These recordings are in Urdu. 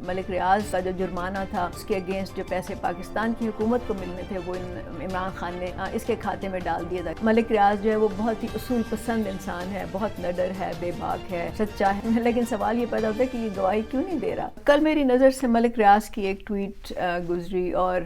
ملک ریاض کا جو جرمانہ تھا اس کے اگینسٹ جو پیسے پاکستان کی حکومت کو ملنے تھے وہ عمران خان نے اس کے کھاتے میں ڈال دیا تھا۔ ملک ریاض جو ہے وہ بہت ہی اصول پسند انسان ہے، بہت نڈر ہے، بے باک ہے، سچا ہے، لیکن سوال یہ پیدا ہوتا ہے کہ یہ گواہی کیوں نہیں دے رہا۔ کل میری نظر سے ملک ریاض کی ایک ٹویٹ گزری اور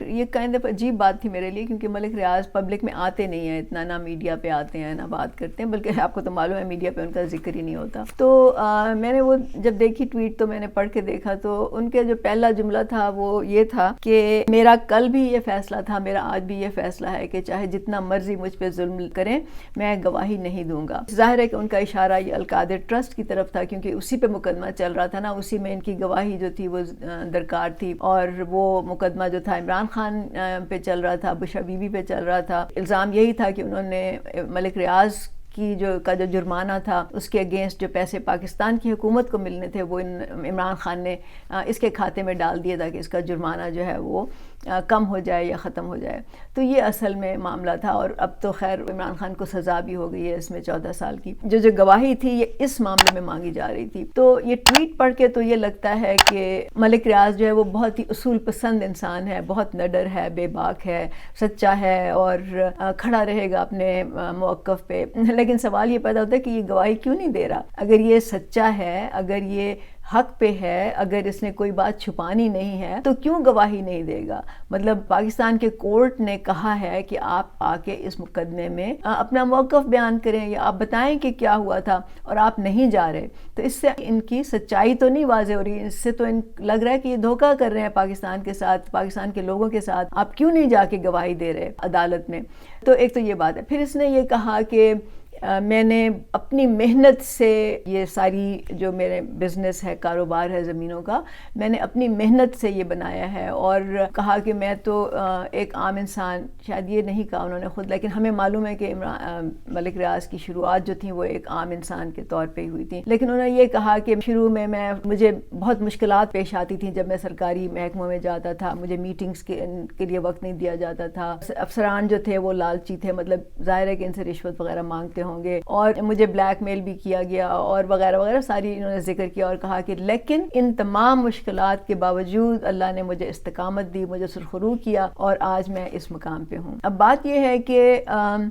یہ کائنڈ آف عجیب بات تھی میرے لیے، کیونکہ ملک ریاض پبلک میں آتے نہیں ہیں اتنا، نہ میڈیا پہ آتے ہیں نہ بات کرتے ہیں، بلکہ آپ کو تو معلوم ہے میڈیا پہ ان کا ذکر ہی نہیں ہوتا۔ تو میں نے وہ جب دیکھی ٹویٹ تو میں نے پڑھ کے دیکھا تو ان کے جو پہلا جملہ تھا وہ یہ تھا کہ میرا کل بھی یہ فیصلہ تھا، میرا آج بھی یہ فیصلہ ہے کہ چاہے جتنا مرضی مجھ پہ ظلم کریں میں گواہی نہیں دوں گا۔ ظاہر ہے کہ ان کا اشارہ یہ القادر ٹرسٹ کی طرف تھا، کیونکہ اسی پہ مقدمہ چل رہا تھا نا، اسی میں ان کی گواہی جو تھی وہ درکار تھی، اور وہ مقدمہ جو تھا عمران خان پہ چل رہا تھا، بشرا بی بی پہ چل رہا تھا۔ الزام یہی تھا کہ انہوں نے ملک ریاض کی جو جرمانہ تھا اس کے اگینسٹ جو پیسے پاکستان کی حکومت کو ملنے تھے وہ عمران خان نے اس کے کھاتے میں ڈال دیا تھا کہ اس کا جرمانہ جو ہے وہ کم ہو جائے یا ختم ہو جائے۔ تو یہ اصل میں معاملہ تھا، اور اب تو خیر عمران خان کو سزا بھی ہو گئی ہے اس میں 14 سال کی۔ جو گواہی تھی یہ اس معاملے میں مانگی جا رہی تھی۔ تو یہ ٹویٹ پڑھ کے تو یہ لگتا ہے کہ ملک ریاض جو ہے وہ بہت ہی اصول پسند انسان ہے، بہت نڈر ہے، بے باک ہے، سچا ہے، اور کھڑا رہے گا اپنے موقف پہ۔ لیکن سوال یہ پیدا ہوتا ہے کہ یہ گواہی کیوں نہیں دے رہا؟ اگر یہ سچا ہے، اگر یہ حق پہ ہے، اگر اس نے کوئی بات چھپانی نہیں ہے تو کیوں گواہی نہیں دے گا؟ مطلب پاکستان کے کورٹ نے کہا ہے کہ آپ آ کے اس مقدمے میں اپنا موقف بیان کریں یا آپ بتائیں کہ کیا ہوا تھا، اور آپ نہیں جا رہے، تو اس سے ان کی سچائی تو نہیں واضح ہو رہی، اس سے تو لگ رہا ہے کہ یہ دھوکہ کر رہے ہیں پاکستان کے ساتھ، پاکستان کے لوگوں کے ساتھ۔ آپ کیوں نہیں جا کے گواہی دے رہے عدالت میں؟ تو ایک تو یہ بات ہے۔ پھر اس نے یہ کہا کہ میں نے اپنی محنت سے یہ ساری جو میرے بزنس ہے، کاروبار ہے زمینوں کا، میں نے اپنی محنت سے یہ بنایا ہے، اور کہا کہ میں تو ایک عام انسان، شاید یہ نہیں کہا انہوں نے خود، لیکن ہمیں معلوم ہے کہ ملک ریاض کی شروعات جو تھیں وہ ایک عام انسان کے طور پہ ہی ہوئی تھیں، لیکن انہوں نے یہ کہا کہ شروع میں مجھے بہت مشکلات پیش آتی تھیں جب میں سرکاری محکموں میں جاتا تھا، مجھے میٹنگز کے لیے وقت نہیں دیا جاتا تھا، افسران جو تھے وہ لالچی تھے، مطلب ظاہر ہے کہ ان سے رشوت وغیرہ مانگتے ہوں گے، اور مجھے بلیک میل بھی کیا گیا اور وغیرہ وغیرہ ساری انہوں نے ذکر کیا، اور کہا کہ لیکن ان تمام مشکلات کے باوجود اللہ نے مجھے استقامت دی، مجھے سرخرو کیا، اور آج میں اس مقام پہ ہوں۔ اب بات یہ ہے کہ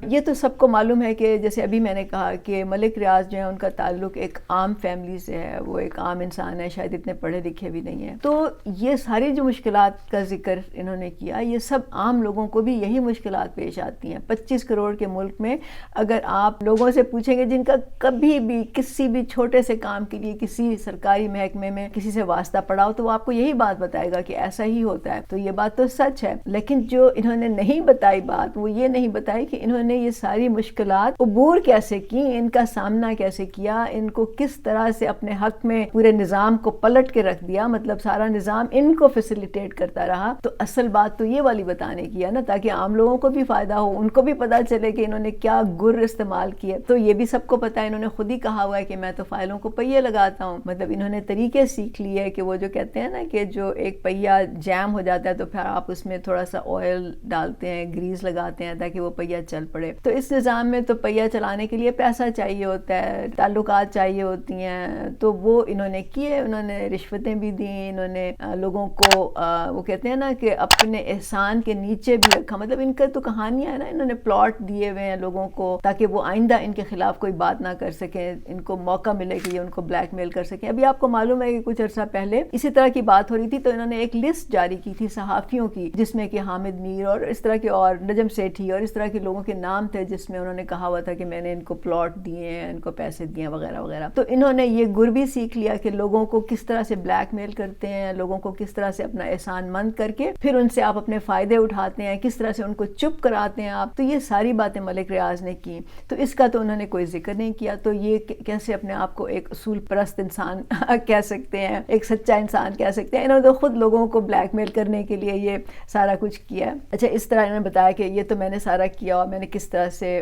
یہ تو سب کو معلوم ہے کہ جیسے ابھی میں نے کہا کہ ملک ریاض جو ہے ان کا تعلق ایک عام فیملی سے ہے، وہ ایک عام انسان ہے، شاید اتنے پڑھے لکھے بھی نہیں ہیں۔ تو یہ ساری جو مشکلات کا ذکر انہوں نے کیا، یہ سب عام لوگوں کو بھی یہی مشکلات پیش آتی ہیں۔ 25 کروڑ کے ملک میں اگر آپ لوگوں سے پوچھیں گے جن کا کبھی بھی کسی بھی چھوٹے سے کام کے لیے کسی سرکاری محکمے میں کسی سے واسطہ پڑا ہو تو وہ آپ کو یہی بات بتائے گا کہ ایسا ہی ہوتا ہے، تو یہ بات تو سچ ہے۔ لیکن جو انہوں نے نہیں بتائی بات، وہ یہ نہیں بتائی کہ انہوں نے یہ ساری مشکلات عبور کیسے کی، ان کا سامنا کیسے کیا، ان کو کس طرح سے اپنے حق میں پورے نظام کو پلٹ کے رکھ دیا، مطلب سارا نظام ان کو فیسیلیٹیٹ کرتا رہا۔ تو اصل بات تو یہ والی بتانے کی ہے نا، تاکہ عام لوگوں کو بھی فائدہ ہو، ان کو بھی پتہ چلے کہ انہوں نے کیا گر استعمال کیے۔ تو یہ بھی سب کو پتہ ہے، انہوں نے خود ہی کہا ہوا ہے کہ میں تو فائلوں کو پہیے لگاتا ہوں، مطلب انہوں نے طریقے سیکھ لیے کہ وہ جو کہتے ہیں نا کہ جو ایک پہیا جیم ہو جاتا ہے تو پھر آپ اس میں تھوڑا سا آئل ڈالتے ہیں، گریز لگاتے ہیں تاکہ وہ پہیا چل پڑے۔ تو اس نظام میں تو پہیا چلانے کے لیے پیسہ چاہیے ہوتا ہے، تعلقات چاہیے ہوتی ہیں، تو وہ انہوں نے کیے، انہوں نے رشوتیں بھی دیں، انہوں نے لوگوں کو وہ کہتے ہیں نا کہ اپنے احسان کے نیچے بھی رکھا، مطلب ان کا تو کہانیاں ہے نا، انہوں نے پلاٹ دیے ہوئے ہیں لوگوں کو تاکہ وہ آئندہ ان کے خلاف کوئی بات نہ کر سکیں، ان کو موقع ملے کہ یہ ان کو بلیک میل کر سکیں۔ ابھی آپ کو معلوم ہے کہ کچھ عرصہ پہلے اسی طرح کی بات ہو رہی تھی، تو انہوں نے ایک لسٹ جاری کی تھی صحافیوں کی، جس میں کہ حامد میر اور اس طرح کے اور نجم سیٹھی اور اس طرح کے لوگوں کے نام تھے، جس میں انہوں نے کہا ہوا تھا کہ میں نے ان کو پلاٹ دیے ہیں، ان کو پیسے دیے ہیں وغیرہ وغیرہ۔ تو انہوں نے یہ گر بھی سیکھ لیا کہ لوگوں کو کس طرح سے بلیک میل کرتے ہیں، لوگوں کو کس طرح سے اپنا احسان مند کر کے پھر ان سے آپ اپنے فائدے اٹھاتے ہیں، کس طرح سے ان کو چپ کراتے ہیں آپ۔ تو یہ ساری باتیں ملک ریاض نے کی، تو اس کا تو انہوں نے کوئی ذکر نہیں کیا۔ تو یہ کیسے اپنے آپ کو ایک اصول پرست انسان کہہ سکتے ہیں، ایک سچا انسان کہہ سکتے ہیں؟ انہوں نے تو خود لوگوں کو بلیک میل کرنے کے لیے یہ سارا کچھ کیا ہے۔ اچھا، اس طرح انہوں نے بتایا کہ یہ تو میں نے سارا کیا، اور میں نے کس طرح سے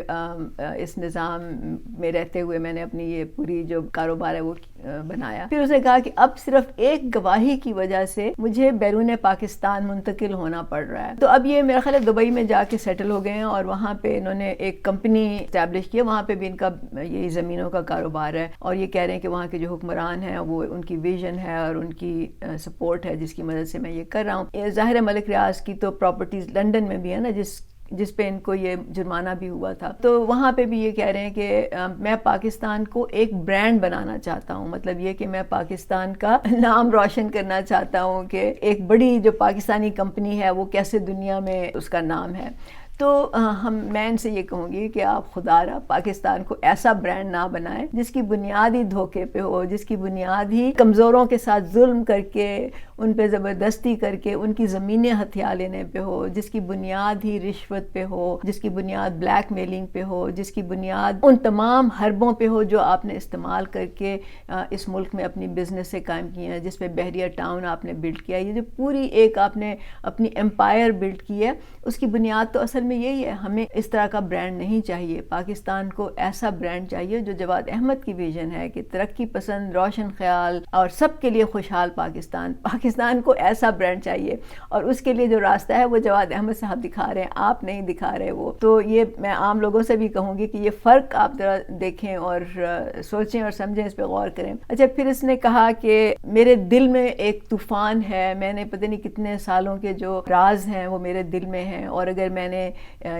اس نظام میں رہتے ہوئے میں نے اپنی یہ پوری جو کاروبار ہے وہ بنایا۔ پھر اس نے کہا کہ اب صرف ایک گواہی کی وجہ سے مجھے بیرون پاکستان منتقل ہونا پڑ رہا ہے۔ تو اب یہ میرا خیال ہے دبئی میں جا کے سیٹل ہو گئے ہیں، اور وہاں پہ انہوں نے ایک کمپنی اسٹیبلش کی ہے، وہاں پہ بھی ان کا یہی زمینوں کا کاروبار ہے، اور یہ کہہ رہے ہیں کہ وہاں کے جو حکمران ہیں وہ وہ ان کی ویژن ہے اور ان کی سپورٹ ہے جس کی مدد سے میں یہ کر رہا ہوں. ظاہر ہے ملک ریاض کی تو پراپرٹیز لنڈن میں بھی ہے نا جس پہ ان کو یہ جرمانہ بھی ہوا تھا. تو وہاں پہ بھی یہ کہہ رہے ہیں کہ میں پاکستان کو ایک برانڈ بنانا چاہتا ہوں. مطلب یہ کہ میں پاکستان کا نام روشن کرنا چاہتا ہوں کہ ایک بڑی جو پاکستانی کمپنی ہے وہ کیسے دنیا میں اس کا نام ہے. تو میں ان سے یہ کہوں گی کہ آپ خدا را پاکستان کو ایسا برانڈ نہ بنائیں جس کی بنیاد ہی دھوکے پہ ہو، جس کی بنیاد ہی کمزوروں کے ساتھ ظلم کر کے، ان پہ زبردستی کر کے ان کی زمینیں ہتھیا لینے پہ ہو، جس کی بنیاد ہی رشوت پہ ہو، جس کی بنیاد بلیک میلنگ پہ ہو، جس کی بنیاد ان تمام حربوں پہ ہو جو آپ نے استعمال کر کے اس ملک میں اپنی بزنس سے قائم کی ہیں، جس پہ بحریہ ٹاؤن آپ نے بلڈ کیا. یہ جو پوری ایک آپ نے اپنی امپائر بلڈ کی ہے، اس کی بنیاد تو اصل میں یہی ہے. ہمیں اس طرح کا برانڈ نہیں چاہیے. پاکستان کو ایسا برانڈ چاہیے جو جواد احمد کی ویژن ہے کہ ترقی پسند، روشن خیال اور سب کے لیے خوشحال پاکستان کو ایسا برانڈ چاہیے. اور اس کے لیے جو راستہ ہے وہ جواد احمد صاحب دکھا رہے ہیں، آپ نہیں دکھا رہے. وہ تو یہ میں عام لوگوں سے بھی کہوں گی کہ یہ فرق آپ ذرا دیکھیں اور سوچیں اور سمجھیں، اس پہ غور کریں. اچھا، پھر اس نے کہا کہ میرے دل میں ایک طوفان ہے، میں نے پتہ نہیں کتنے سالوں کے جو راز ہیں وہ میرے دل میں ہیں، اور اگر میں نے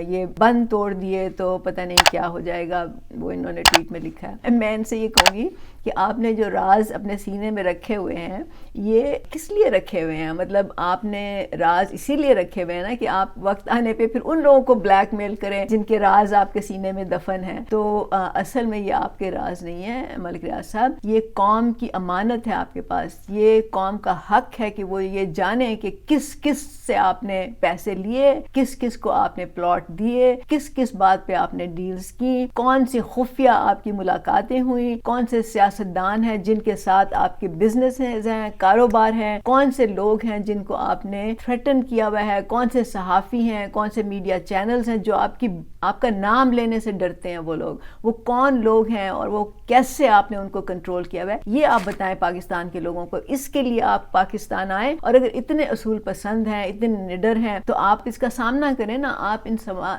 یہ بند توڑ دیے تو پتہ نہیں کیا ہو جائے گا. وہ انہوں نے ٹویٹ میں لکھا ہے. میں ان سے یہ کہوں گی کہ آپ نے جو راز اپنے سینے میں رکھے ہوئے ہیں یہ کس لیے رکھے ہوئے ہیں؟ مطلب آپ نے راز اسی لیے رکھے ہوئے ہیں نا کہ آپ وقت آنے پہ پھر ان لوگوں کو بلیک میل کریں جن کے راز آپ کے سینے میں دفن ہیں. تو اصل میں یہ آپ کے راز نہیں ہے ملک ریاض صاحب، یہ قوم کی امانت ہے آپ کے پاس. یہ قوم کا حق ہے کہ وہ یہ جانیں کہ کس کس سے آپ نے پیسے لیے، کس کس کو آپ نے پلاٹ دیے، کس کس بات پہ آپ نے ڈیلز کی، کون سی خفیہ آپ کی ملاقاتیں ہوئیں، کون سے سیاستدان ہیں جن کے ساتھ آپ کے بزنس ہیں، کاروبار ہیں، کون سے لوگ ہیں جن کو آپ نے تھریٹن کیا ہوا ہے، کون سے صحافی ہیں، کون سے میڈیا چینلز ہیں جو آپ کا نام لینے سے ڈرتے ہیں. وہ لوگ وہ کون لوگ ہیں اور وہ کیسے آپ نے ان کو کنٹرول کیا ہوا ہے، یہ آپ بتائیں پاکستان کے لوگوں کو. اس کے لیے آپ پاکستان آئیں، اور اگر اتنے اصول پسند ہیں، اتنے نڈر ہیں، تو آپ اس کا سامنا کریں نا. آپ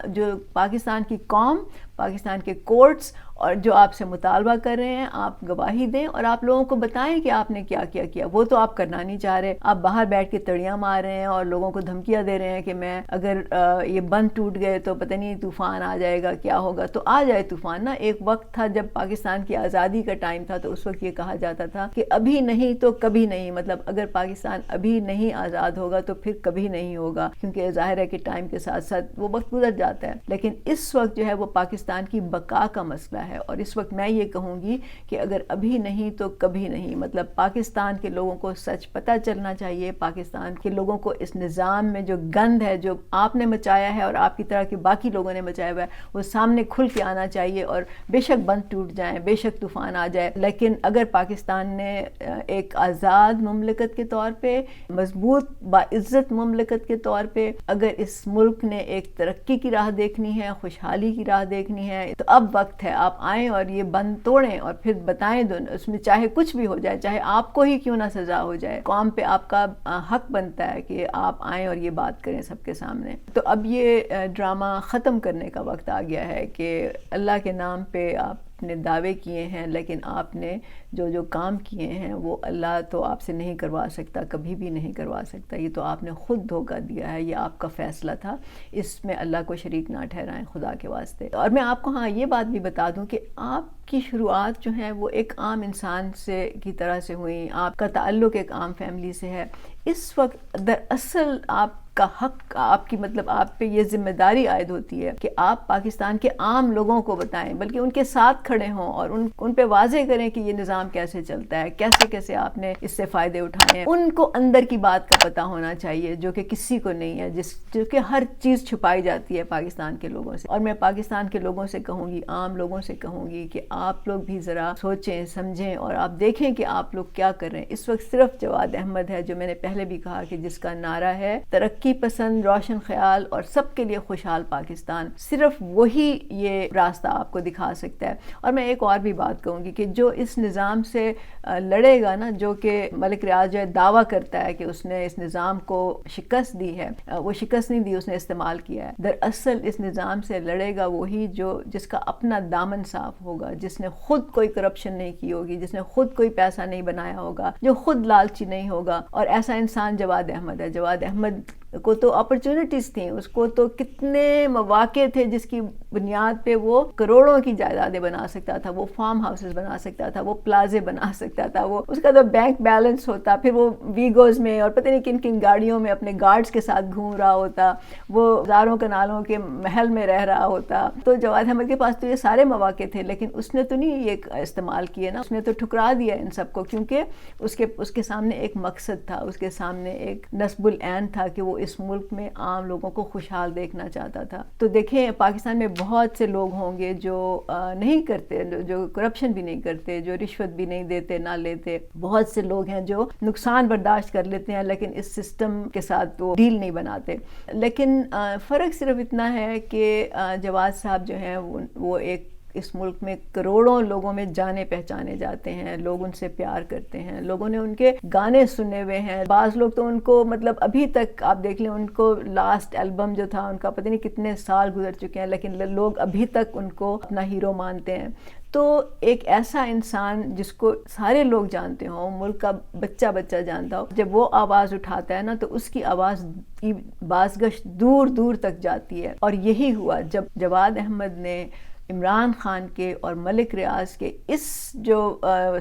جو پاکستان کی قوم، پاکستان کے کورٹس اور جو آپ سے مطالبہ کر رہے ہیں، آپ گواہی دیں اور آپ لوگوں کو بتائیں کہ آپ نے کیا کیا کیا. وہ تو آپ کرنا نہیں چاہ رہے. آپ باہر بیٹھ کے تڑیاں مار رہے ہیں اور لوگوں کو دھمکیاں دے رہے ہیں کہ میں اگر یہ بند ٹوٹ گئے تو پتہ نہیں طوفان آ جائے گا، کیا ہوگا. تو آ جائے طوفان نا. ایک وقت تھا جب پاکستان کی آزادی کا ٹائم تھا تو اس وقت یہ کہا جاتا تھا کہ ابھی نہیں تو کبھی نہیں. مطلب اگر پاکستان ابھی نہیں آزاد ہوگا تو پھر کبھی نہیں ہوگا، کیونکہ ظاہر ہے کہ ٹائم کے ساتھ ساتھ وہ وقت گزر جاتا ہے. لیکن اس وقت جو ہے وہ پاکستان کی بقا کا مسئلہ ہے. اور اس وقت میں یہ کہوں گی کہ اگر ابھی نہیں تو کبھی نہیں. مطلب پاکستان کے لوگوں کو سچ پتہ چلنا چاہیے. پاکستان کے لوگوں کو اس نظام میں جو گند ہے، جو آپ نے مچایا ہے اور آپ کی طرح کے باقی لوگوں نے مچایا ہوا ہے، وہ سامنے کھل کے آنا چاہیے. اور بے شک بند ٹوٹ جائیں، بے شک طوفان آ جائے، لیکن اگر پاکستان نے ایک آزاد مملکت کے طور پہ، مضبوط باعزت مملکت کے طور پہ، اگر اس ملک نے ایک ترقی کی راہ دیکھنی ہے، خوشحالی کی راہ دیکھنی ہے، تو اب وقت ہے. آپ آئیں اور یہ بند توڑیں اور پھر بتائیں دونوں، اس میں چاہے کچھ بھی ہو جائے، چاہے آپ کو ہی کیوں نہ سزا ہو جائے، قوم پہ آپ کا حق بنتا ہے کہ آپ آئیں اور یہ بات کریں سب کے سامنے. تو اب یہ ڈرامہ ختم کرنے کا وقت آ گیا ہے کہ اللہ کے نام پہ آپ نے دعوے کیے ہیں، لیکن آپ نے جو کام کیے ہیں وہ اللہ تو آپ سے نہیں کروا سکتا، کبھی بھی نہیں کروا سکتا. یہ تو آپ نے خود دھوکہ دیا ہے، یہ آپ کا فیصلہ تھا. اس میں اللہ کو شریک نہ ٹھہرائیں خدا کے واسطے. اور میں آپ کو یہ بات بھی بتا دوں کہ آپ کی شروعات جو ہیں وہ ایک عام انسان سے کی طرح سے ہوئیں. آپ کا تعلق ایک عام فیملی سے ہے. اس وقت دراصل آپ کا حق، آپ کی مطلب آپ پہ یہ ذمہ داری عائد ہوتی ہے کہ آپ پاکستان کے عام لوگوں کو بتائیں، بلکہ ان کے ساتھ کھڑے ہوں اور ان پہ واضح کریں کہ یہ نظام کیسے چلتا ہے، کیسے آپ نے اس سے فائدے اٹھائے ہیں. ان کو اندر کی بات کا پتہ ہونا چاہیے جو کہ کسی کو نہیں ہے، جو کہ ہر چیز چھپائی جاتی ہے پاکستان کے لوگوں سے. اور میں پاکستان کے لوگوں سے کہوں گی، عام لوگوں سے کہوں گی کہ آپ لوگ بھی ذرا سوچیں سمجھیں اور آپ دیکھیں کہ آپ لوگ کیا کر رہے ہیں. اس وقت صرف جواد احمد ہے، جو میں نے پہلے بھی کہا کہ جس کا نعرہ ہے ترقی ترقی پسند، روشن خیال اور سب کے لیے خوشحال پاکستان، صرف وہی یہ راستہ آپ کو دکھا سکتا ہے۔ اور میں ایک اور بھی بات کہوں گی کہ جو اس نظام سے لڑے گا نا، جو کہ ملک ریاض جو ہے دعویٰ کرتا ہے کہ اس نے اس نظام کو شکست دی ہے، وہ شکست نہیں دی، اس نے استعمال کیا ہے۔ دراصل اس نظام سے لڑے گا وہی جس کا اپنا دامن صاف ہوگا، جس نے خود کوئی کرپشن نہیں کی ہوگی، جس نے خود کوئی پیسہ نہیں بنایا ہوگا، جو خود لالچی نہیں ہوگا۔ اور ایسا انسان جواد احمد ہے۔ جواد احمد کو تو اپرچونٹیز تھیں، اس کو تو کتنے مواقع تھے جس کی بنیاد پہ وہ کروڑوں کی جائیدادیں بنا سکتا تھا، وہ فارم ہاؤسز بنا سکتا تھا، وہ پلازے بنا سکتا تھا، وہ اس کا تو بینک بیلنس ہوتا، پھر وہ ویگوز میں اور پتہ نہیں کن کن گاڑیوں میں اپنے گارڈز کے ساتھ گھوم رہا ہوتا، وہ ہزاروں کنالوں کے محل میں رہ رہا ہوتا۔ تو جواد احمد کے پاس تو یہ سارے مواقع تھے، لیکن اس نے تو نہیں یہ استعمال کیے نا، اس نے تو ٹھکرا دیا ان سب کو، کیونکہ اس کے سامنے ایک مقصد تھا، اس کے سامنے ایک نصب العین تھا کہ وہ اس ملک میں عام لوگوں کو خوشحال دیکھنا چاہتا تھا۔ تو دیکھیں پاکستان میں بہت سے لوگ ہوں گے جو نہیں کرتے، جو کرپشن بھی نہیں کرتے، جو رشوت بھی نہیں دیتے نہ لیتے، بہت سے لوگ ہیں جو نقصان برداشت کر لیتے ہیں لیکن اس سسٹم کے ساتھ وہ ڈیل نہیں بناتے۔ لیکن فرق صرف اتنا ہے کہ جواد صاحب جو ہیں وہ ایک اس ملک میں کروڑوں لوگوں میں جانے پہچانے جاتے ہیں، لوگ ان سے پیار کرتے ہیں، لوگوں نے ان کے گانے سنے ہوئے ہیں، بعض لوگ تو ان کو مطلب ابھی تک آپ دیکھ لیں، ان کو لاسٹ البم جو تھا ان کا پتہ نہیں کتنے سال گزر چکے ہیں، لیکن لوگ ابھی تک ان کو اپنا ہیرو مانتے ہیں۔ تو ایک ایسا انسان جس کو سارے لوگ جانتے ہوں، ملک کا بچہ بچہ جانتا ہو، جب وہ آواز اٹھاتا ہے نا تو اس کی آواز کی بازگشت دور دور تک جاتی ہے۔ اور یہی ہوا جب جواد احمد نے عمران خان کے اور ملک ریاض کے اس جو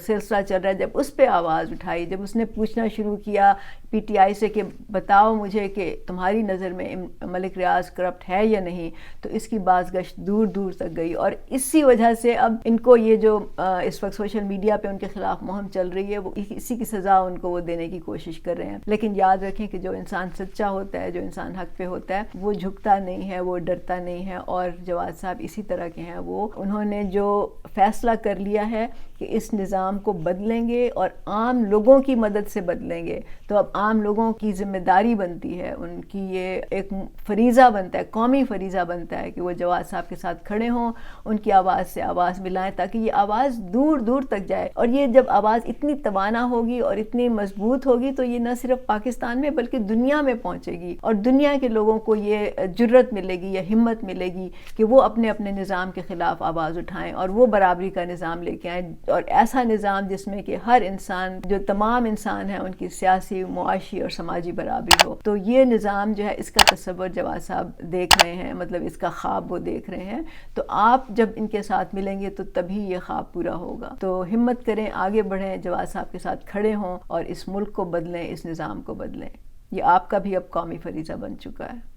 سلسلہ چل رہا ہے، جب اس پہ آواز اٹھائی، جب اس نے پوچھنا شروع کیا پی ٹی آئی سے کہ بتاؤ مجھے کہ تمہاری نظر میں ملک ریاض کرپٹ ہے یا نہیں، تو اس کی بازگشت دور دور تک گئی۔ اور اسی وجہ سے اب ان کو یہ جو اس وقت سوشل میڈیا پہ ان کے خلاف مہم چل رہی ہے، وہ اسی کی سزا ان کو وہ دینے کی کوشش کر رہے ہیں۔ لیکن یاد رکھیں کہ جو انسان سچا ہوتا ہے، جو انسان حق پہ ہوتا ہے، وہ جھکتا نہیں ہے، وہ ڈرتا نہیں ہے۔ اور جواد صاحب اسی طرح کے ہیں، انہوں نے جو فیصلہ کر لیا ہے کہ اس نظام کو بدلیں گے اور عام لوگوں کی مدد سے بدلیں گے، تو اب عام لوگوں کی ذمہ داری بنتی ہے، ان کی یہ ایک فریضہ بنتا ہے، قومی فریضہ بنتا ہے کہ وہ جواد صاحب کے ساتھ کھڑے ہوں، ان کی آواز سے آواز ملائیں تاکہ یہ آواز دور دور تک جائے۔ اور یہ جب آواز اتنی توانا ہوگی اور اتنی مضبوط ہوگی تو یہ نہ صرف پاکستان میں بلکہ دنیا میں پہنچے گی، اور دنیا کے لوگوں کو یہ جرت ملے گی یا ہمت ملے گی کہ وہ اپنے اپنے نظام کے خلاف آواز اٹھائیں اور وہ برابری کا نظام لے کے آئیں، اور ایسا نظام جس میں کہ ہر انسان، جو تمام انسان ہیں، ان کی سیاسی، معاشی اور سماجی برابری ہو۔ تو یہ نظام جو ہے، اس کا تصور جواد صاحب دیکھ رہے ہیں، مطلب اس کا خواب وہ دیکھ رہے ہیں۔ تو آپ جب ان کے ساتھ ملیں گے تو تبھی یہ خواب پورا ہوگا۔ تو ہمت کریں، آگے بڑھیں، جواد صاحب کے ساتھ کھڑے ہوں اور اس ملک کو بدلیں، اس نظام کو بدلیں۔ یہ آپ کا بھی اب قومی فریضہ بن چکا ہے۔